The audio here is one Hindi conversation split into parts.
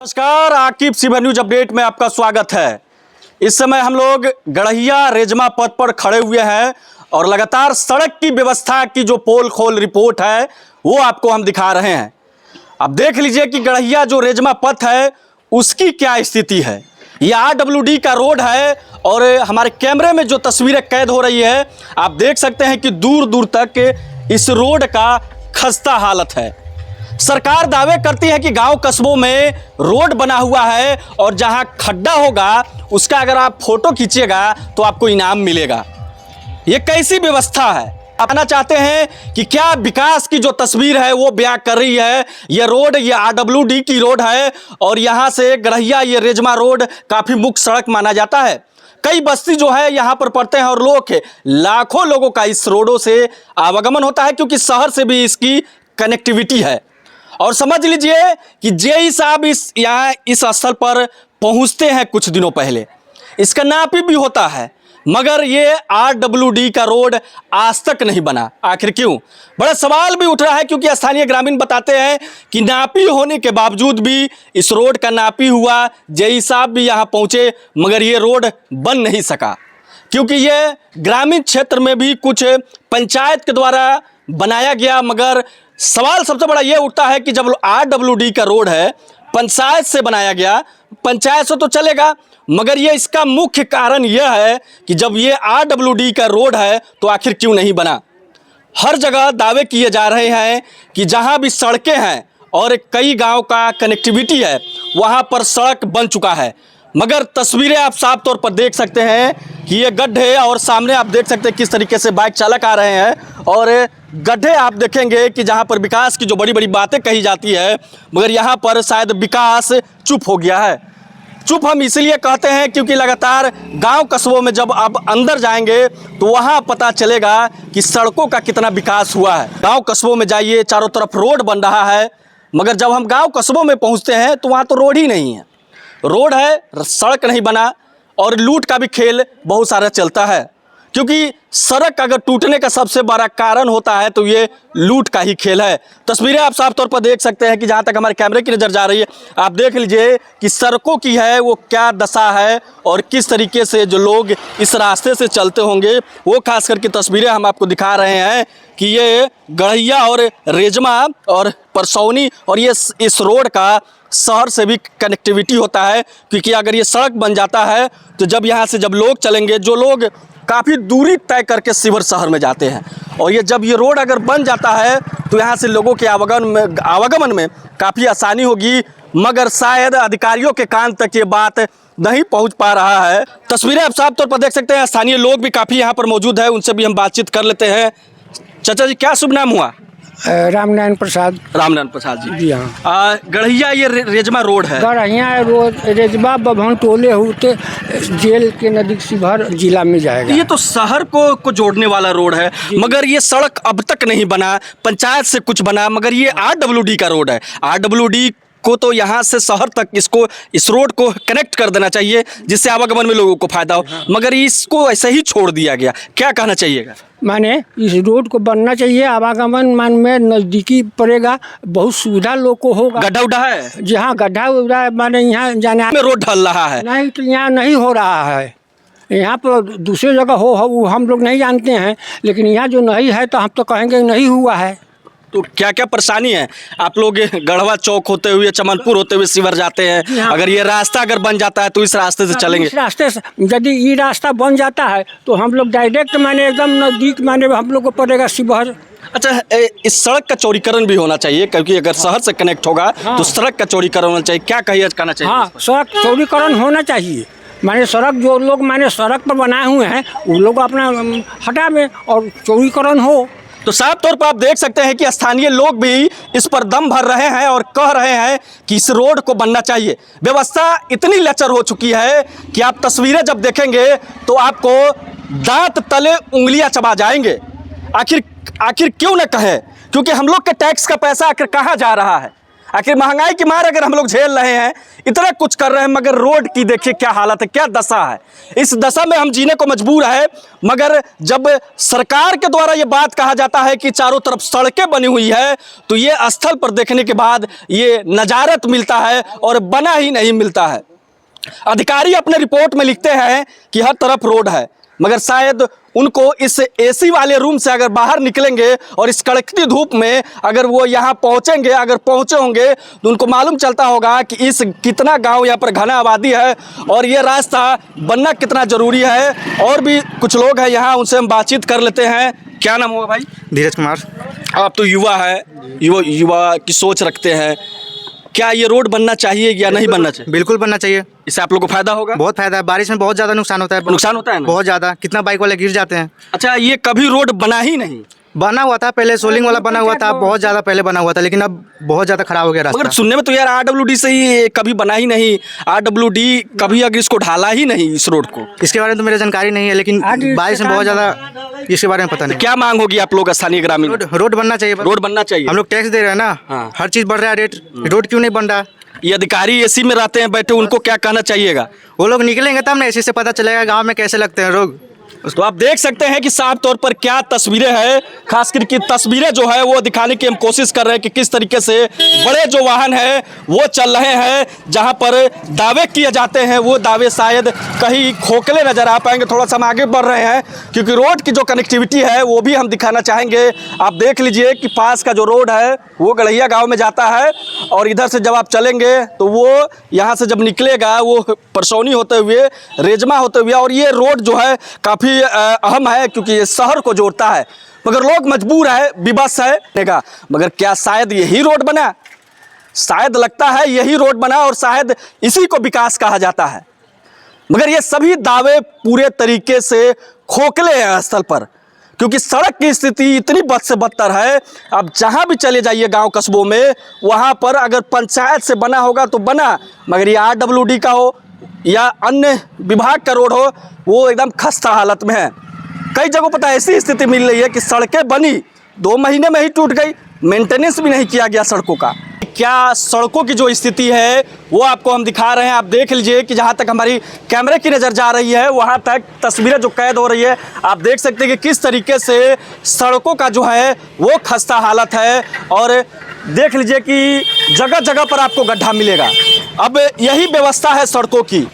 नमस्कार, आकिब सिबर न्यूज अपडेट में आपका स्वागत है। इस समय हम लोग गड़हिया रेजमा पथ पर खड़े हुए हैं और लगातार सड़क की व्यवस्था की जो पोल खोल रिपोर्ट है वो आपको हम दिखा रहे हैं। अब देख लीजिए कि गड़हिया जो रेजमा पथ है उसकी क्या स्थिति है। ये RWD का रोड है और हमारे कैमरे में जो तस्वीरें कैद हो रही है आप देख सकते हैं कि दूर दूर तक इस रोड का खस्ता हालत है। सरकार दावे करती है कि गांव कस्बों में रोड बना हुआ है और जहां खड्डा होगा उसका अगर आप फोटो खींचिएगा तो आपको इनाम मिलेगा। ये कैसी व्यवस्था है? आप कहना चाहते हैं कि क्या विकास की जो तस्वीर है वो बयां कर रही है? ये रोड ये RWD की रोड है और यहां से गड़हिया ये रेजमा रोड काफी मुख्य सड़क माना जाता है। कई बस्ती जो है यहाँ पर पड़ते हैं और लाखों लोगों का इस रोडों से आवागमन होता है क्योंकि शहर से भी इसकी कनेक्टिविटी है। और समझ लीजिए कि जेई साहब इस स्थल पर पहुंचते हैं कुछ दिनों पहले। इसका नापी भी होता है मगर ये RWD का रोड आज तक नहीं बना। आखिर क्यों? बड़ा सवाल भी उठ रहा है क्योंकि स्थानीय ग्रामीण बताते हैं कि नापी होने के बावजूद भी इस रोड का नापी हुआ, जेई साहब भी यहाँ पहुँचे मगर ये रोड बन नहीं सका क्योंकि ये ग्रामीण क्षेत्र में भी कुछ पंचायत के द्वारा बनाया गया। मगर सवाल सबसे बड़ा ये उठता है कि जब RWD का रोड है, पंचायत से बनाया गया, पंचायत से तो चलेगा मगर ये इसका मुख्य कारण यह है कि जब ये RWD का रोड है तो आखिर क्यों नहीं बना। हर जगह दावे किए जा रहे हैं कि जहां भी सड़कें हैं और कई गांव का कनेक्टिविटी है वहां पर सड़क बन चुका है मगर तस्वीरें आप साफ तौर पर देख सकते हैं कि ये गड्ढे और सामने आप देख सकते हैं किस तरीके से बाइक चालक आ रहे हैं और गड्ढे आप देखेंगे कि जहां पर विकास की जो बड़ी बड़ी बातें कही जाती है मगर यहां पर शायद विकास चुप हो गया है। चुप हम इसलिए कहते हैं क्योंकि लगातार गांव कस्बों में जब आप अंदर जाएंगे तो वहां पता चलेगा कि सड़कों का कितना विकास हुआ है। गांव कस्बों में जाइए, चारों तरफ रोड बन रहा है मगर जब हम गाँव कस्बों में पहुँचते हैं तो वहाँ तो रोड ही नहीं है। रोड है, सड़क नहीं बना और लूट का भी खेल बहुत सारा चलता है क्योंकि सड़क अगर टूटने का सबसे बड़ा कारण होता है तो ये लूट का ही खेल है। तस्वीरें आप साफ तौर पर देख सकते हैं कि जहां तक हमारे कैमरे की नज़र जा रही है आप देख लीजिए कि सड़कों की है वो क्या दशा है और किस तरीके से जो लोग इस रास्ते से चलते होंगे वो खास करके तस्वीरें हम आपको दिखा रहे हैं कि ये गड़हिया और रेजमा और परसौनी और ये इस रोड का शहर से भी कनेक्टिविटी होता है क्योंकि अगर ये सड़क बन जाता है तो जब यहाँ से जब लोग चलेंगे, जो लोग काफ़ी दूरी तय करके शिवर शहर में जाते हैं और ये जब ये रोड अगर बन जाता है तो यहाँ से लोगों के आवागमन में काफ़ी आसानी होगी मगर शायद अधिकारियों के कान तक ये बात नहीं पहुँच पा रहा है। तस्वीरें आप साफ तौर पर देख सकते हैं, स्थानीय लोग भी काफ़ी यहाँ पर मौजूद है, उनसे भी हम बातचीत कर लेते हैं। चाचा जी, क्या शुभ नाम हुआ? रामनारायण प्रसाद। रामनारायण प्रसाद जी। जी हाँ। गड़हिया ये रेजमा रोड है। गड़हिया रोड रेजमा बभन टोले होते जेल के नजदीक शिवहर जिला में जाएगा। ये तो शहर को जोड़ने वाला रोड है मगर ये सड़क अब तक नहीं बना, पंचायत से कुछ बना मगर ये RWD का रोड है। RWD को तो यहाँ से शहर तक इस रोड को कनेक्ट कर देना चाहिए जिससे आवागमन में लोगों को फायदा हो मगर इसको ऐसे ही छोड़ दिया गया। क्या कहना चाहिएगा? माने इस रोड को बनना चाहिए, आवागमन मान में नज़दीकी पड़ेगा, बहुत सुविधा लोग को होगा। गड्ढा उड्ढा है? जी हाँ, गड्ढा उड्ढा माने यहाँ जाने में रोड ढल रहा है नहीं तो यहाँ नहीं हो रहा है। यहाँ पर दूसरी जगह हो वो हम लोग नहीं जानते हैं लेकिन यहाँ जो नहीं है तो हम तो कहेंगे नहीं हुआ है। तो क्या क्या परेशानी है? आप लोग गढ़वा चौक होते हुए चमनपुर होते हुए शिवर जाते हैं, अगर ये रास्ता अगर बन जाता है तो इस रास्ते से चलेंगे? इस रास्ते से यदि ये रास्ता बन जाता है तो हम लोग डायरेक्ट माने एकदम नज़दीक माने हम लोग को पड़ेगा शिवहर। अच्छा, इस सड़क का चौड़ीकरण भी होना चाहिए क्योंकि अगर शहर से कनेक्ट होगा तो सड़क का चौड़ीकरण होना चाहिए। क्या कहना चाहिए? हाँ, सड़क चौड़ीकरण होना चाहिए। माने सड़क जो लोग माने सड़क पर बनाए हुए हैं वो लोग अपना हटा में और चौड़ीकरण हो। तो साफ तौर पर आप देख सकते हैं कि स्थानीय लोग भी इस पर दम भर रहे हैं और कह रहे हैं कि इस रोड को बनना चाहिए। व्यवस्था इतनी लचर हो चुकी है कि आप तस्वीरें जब देखेंगे तो आपको दांत तले उंगलियां चबा जाएंगे। आखिर क्यों न कहें, क्योंकि हम लोग के टैक्स का पैसा आखिर कहाँ जा रहा है? आखिर महंगाई की मार अगर हम लोग झेल रहे हैं, इतना कुछ कर रहे हैं, मगर रोड की देखिए क्या हालत है, क्या दशा है। इस दशा में हम जीने को मजबूर है। मगर जब सरकार के द्वारा ये बात कहा जाता है कि चारों तरफ सड़कें बनी हुई है, तो ये स्थल पर देखने के बाद ये नजारत मिलता है और बना ही नहीं मिलता है। अधिकारी अपने रिपोर्ट में लिखते हैं कि हर तरफ रोड है, मगर शायद उनको इस एसी वाले रूम से अगर बाहर निकलेंगे और इस कड़कती धूप में अगर वो यहाँ पहुँचेंगे, अगर पहुँचे होंगे, तो उनको मालूम चलता होगा कि इस कितना गांव यहाँ पर घना आबादी है और ये रास्ता बनना कितना ज़रूरी है। और भी कुछ लोग हैं यहाँ, उनसे हम बातचीत कर लेते हैं। क्या नाम हुआ भाई? धीरज कुमार। आप तो युवा है, युवा की सोच रखते हैं, क्या ये रोड बनना चाहिए या नहीं बनना चाहिए? बिल्कुल बनना चाहिए। इससे आप लोग को फायदा होगा? बहुत फायदा है। बारिश में बहुत ज़्यादा नुकसान होता है। नुकसान होता है ना? बहुत ज़्यादा। कितना बाइक वाले गिर जाते हैं। अच्छा, ये कभी रोड बना ही नहीं? बना हुआ था पहले, सोलिंग वाला बना हुआ था, बहुत ज़्यादा पहले बना हुआ था, लेकिन अब बहुत ज़्यादा खराब हो गया रास्ता। मगर सुनने में तो यार RWD से ही कभी बना ही नहीं, RWD कभी अगर इसको ढाला ही नहीं इस रोड को। इसके बारे में तो मेरी जानकारी नहीं है, लेकिन बारिश में बहुत ज़्यादा इसके बारे में पता नहीं। क्या मांग होगी आप लोग स्थानीय ग्रामीण? रोड बनना चाहिए। रोड बनना चाहिए। हम लोग टैक्स दे रहे हैं ना, हाँ। हर चीज़ बढ़ रहा है रेट, रोड क्यों नहीं बन रहा? ये अधिकारी एसी में रहते हैं बैठे, उनको क्या कहना चाहिएगा? वो लोग निकलेंगे तब ना एसी से पता चलेगा गाँव में कैसे लगते हैं लोग। तो आप देख सकते हैं कि साफ तौर पर क्या तस्वीरें हैं, खास करके तस्वीरें जो है वो दिखाने की हम कोशिश कर रहे हैं कि किस तरीके से बड़े जो वाहन हैं वो चल रहे हैं। जहां पर दावे किए जाते हैं वो दावे शायद कहीं खोखले नजर आ पाएंगे। थोड़ा सा हम आगे बढ़ रहे हैं क्योंकि रोड की जो कनेक्टिविटी है वो भी हम दिखाना चाहेंगे। आप देख लीजिए कि पास का जो रोड है वो गड़हिया गाँव में जाता है और इधर से जब आप चलेंगे तो वो यहाँ से जब निकलेगा वो परसौनी होते हुए, रेजमा होते हुए, और ये रोड जो है काफ़ी अहम है क्योंकि ये शहर को जोड़ता है। मगर लोग मजबूर है, विवश है। मगर क्या शायद यही रोड बना? शायद लगता है यही रोड बना और शायद इसी को विकास कहा जाता है। मगर ये सभी दावे पूरे तरीके से खोखले हैं स्थल पर, क्योंकि सड़क की स्थिति इतनी बद से बदतर है। अब जहाँ भी चले जाइए गांव कस्बों में, वहाँ पर अगर पंचायत से बना होगा तो बना, मगर ये RWD का हो या अन्य विभाग का रोड हो, वो एकदम खस्ता हालत में है। कई जगहों पर ऐसी स्थिति मिल रही है कि सड़कें बनी 2 महीने में ही टूट गई, मेंटेनेंस भी नहीं किया गया सड़कों का। क्या सड़कों की जो स्थिति है वो आपको हम दिखा रहे हैं। आप देख लीजिए कि जहाँ तक हमारी कैमरे की नज़र जा रही है वहाँ तक तस्वीरें जो कैद हो रही है, आप देख सकते हैं कि किस तरीके से सड़कों का जो है वो खस्ता हालत है। और देख लीजिए कि जगह जगह पर आपको गड्ढा मिलेगा। अब यही व्यवस्था है सड़कों की।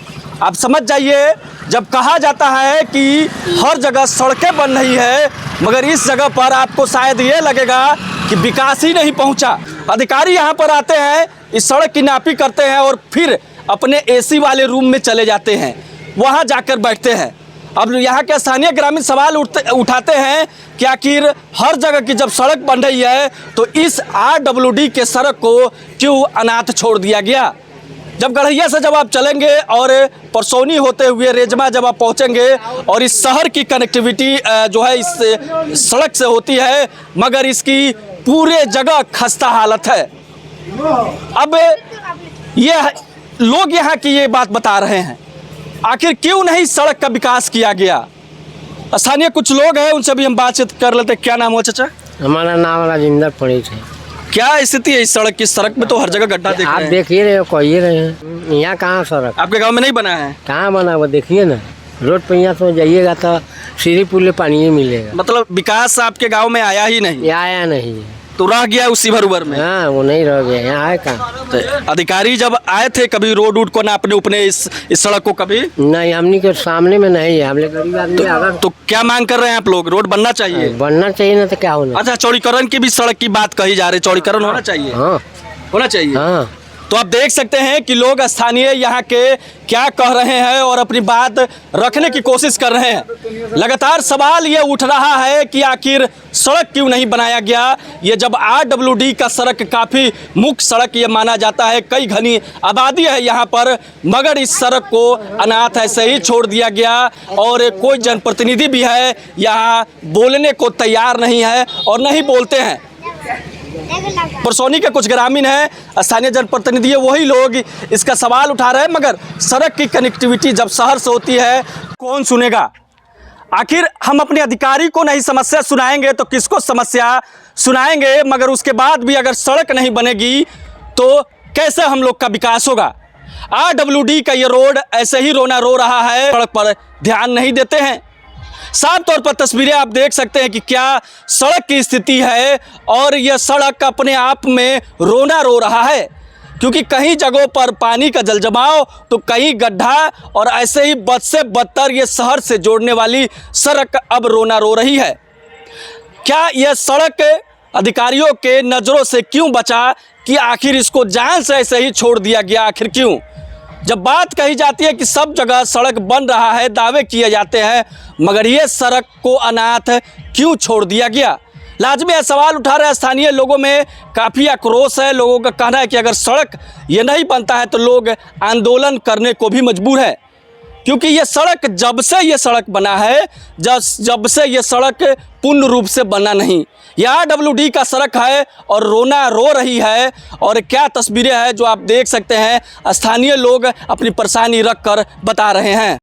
आप समझ जाइए, जब कहा जाता है कि हर जगह सड़कें बन रही है, मगर इस जगह पर आपको शायद ये लगेगा कि विकास ही नहीं पहुंचा। अधिकारी यहाँ पर आते हैं, इस सड़क की नापी करते हैं और फिर अपने एसी वाले रूम में चले जाते हैं, वहाँ जाकर बैठते हैं। अब यहाँ के स्थानीय ग्रामीण सवाल उठाते हैं कि आखिर हर जगह की जब सड़क बन रही है तो इस RWD के सड़क को क्यों अनाथ छोड़ दिया गया? जब गड़हिया से जब आप चलेंगे और परसौनी होते हुए रेजमा जब आप पहुंचेंगे और इस शहर की कनेक्टिविटी जो है इस सड़क से होती है, मगर इसकी पूरे जगह खस्ता हालत है। अब ये लोग यहाँ की ये बात बता रहे हैं, आखिर क्यों नहीं सड़क का विकास किया गया? स्थानीय कुछ लोग हैं, उनसे भी हम बातचीत कर लेते हैं। क्या नाम हुआ चाचा? हमारा नाम राजेंद्र पंडित है। क्या स्थिति है इस सड़क की? सड़क में तो हर जगह गड्ढा देख आप रहे हैं। देखिए रहे हो, कहिए रहे हैं, यहाँ कहाँ सड़क? आपके गांव में नहीं बना है? कहाँ बना हुआ देखिए ना, रोड पे यहाँ से जाइएगा तो सीढ़ी पुल पानी ही मिलेगा। मतलब विकास आपके गांव में आया ही नहीं? ये आया नहीं, तो रह गया उसी भर में। हाँ वो नहीं रह गया, यहाँ है कहाँ? तो अधिकारी जब आए थे कभी रोड को नापने उपने इस सड़क को कभी? नहीं, हमनी के सामने में नहीं है, हम लोग गरीब आदमी। अगर तो क्या मांग कर रहे हैं आप लोग? रोड बनना चाहिए? बनना चाहिए ना, तो क्या होना? अच्छा, चौड़ीकरण की भी सड़क की बात कही जा रही है, चौड़ीकरण होना चाहिए? हाँ होना चाहिए। हाँ। तो आप देख सकते हैं कि लोग स्थानीय यहाँ के क्या कह रहे हैं और अपनी बात रखने की कोशिश कर रहे हैं। लगातार सवाल ये उठ रहा है कि आखिर सड़क क्यों नहीं बनाया गया? ये जब RWD का सड़क काफ़ी मुख्य सड़क ये माना जाता है, कई घनी आबादी है यहाँ पर, मगर इस सड़क को अनाथ ऐसे ही छोड़ दिया गया और कोई जनप्रतिनिधि भी है यहाँ बोलने को तैयार नहीं है और नहीं बोलते हैं। परसौनी के कुछ ग्रामीण हैं, स्थानीय जनप्रतिनिधि है, वही लोग इसका सवाल उठा रहे हैं। मगर सड़क की कनेक्टिविटी जब शहर से होती है कौन सुनेगा? आखिर हम अपने अधिकारी को नहीं समस्या सुनाएंगे तो किसको समस्या सुनाएंगे? मगर उसके बाद भी अगर सड़क नहीं बनेगी तो कैसे हम लोग का विकास होगा। RWD का ये रोड ऐसे ही रोना रो रहा है, सड़क पर ध्यान नहीं देते हैं। साफ तौर पर तस्वीरें आप देख सकते हैं कि क्या सड़क की स्थिति है और यह सड़क अपने आप में रोना रो रहा है, क्योंकि कहीं जगहों पर पानी का जलजमाव तो कहीं गड्ढा, और ऐसे ही बद से बदतर ये शहर से जोड़ने वाली सड़क अब रोना रो रही है। क्या यह सड़क अधिकारियों के नज़रों से क्यों बचा कि आखिर इसको जान से ऐसे ही छोड़ दिया गया? आखिर क्यों? जब बात कही जाती है कि सब जगह सड़क बन रहा है, दावे किए जाते हैं, मगर ये सड़क को अनाथ क्यों छोड़ दिया गया? लाजमी है, सवाल उठा रहे स्थानीय लोगों में काफ़ी आक्रोश है। लोगों का कहना है कि अगर सड़क ये नहीं बनता है तो लोग आंदोलन करने को भी मजबूर है, क्योंकि ये सड़क जब से ये सड़क बना है, जब से ये सड़क पूर्ण रूप से बना नहीं। यह RWD का सड़क है और रोना रो रही है। और क्या तस्वीरें हैं जो आप देख सकते हैं, स्थानीय लोग अपनी परेशानी रख कर बता रहे हैं।